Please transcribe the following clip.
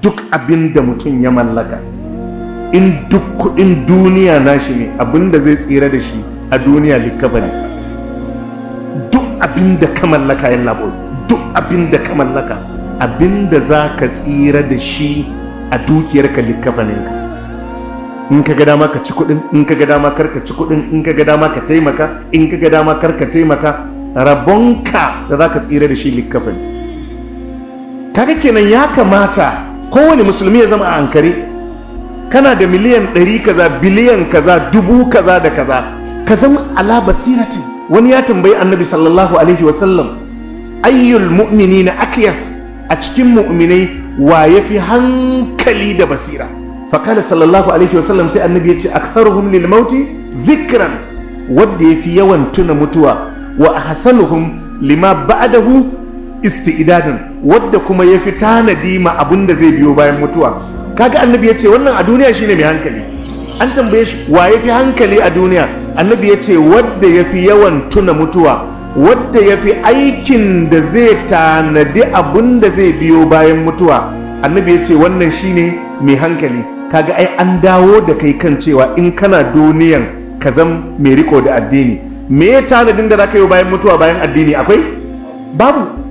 duk abin da mutum ya mallaka, in duk kudin duniya nashi ne, abin da zai tsira da shi a duniya likafani. Duk abin da ka mallaka ya labo, duk abin da ka mallaka, abin da za ka tsira da shi a dukiyarka likafaninka. In ka ga dama ka ci kudin, in ka ga dama kar ka ci kudin, in ka ga dama ka taimaka, in ka ga dama kar ka taimaka, rabonka da za ka tsira da shi likafani. Kaga kenan ya kamata kowane musulmi ya zama a hankali. Kana da miliyan 100 kaza, biliyan kaza, dubu kaza da kaza, ka zama ala basirati. Wani ya tambayi annabi sallallahu alaihi wasallam, ayyul mu'minina akyas, a cikin mu'minai wa yafi hankali da basira? Fakala sallallahu alaihi wasallam, sai annabi ya ce aktharuhum lil mauti dhikran, wanda yafi yawan tuna mutuwa, wa ahsanuhum lima ba'dahu isti'dadan, wadda kuma yafi tanadi ma abunda zai biyo bayan mutuwa. Kaga annabi ya ce wannan a duniya shine mai hankali. An tambaye shi wa yafi hankali a duniya, annabi ya ce wadda yafi yawan tuna mutuwa, wadda yafi aikin da zai tanadi abunda zai biyo bayan mutuwa. Annabi ya ce wannan shine mai hankali. Kaga ai an dawo da kai kan cewa in kana duniyan ka zam mai riko da addini. Me tanadin da zaka yi bayan mutuwa bayan addini akwai? Babu.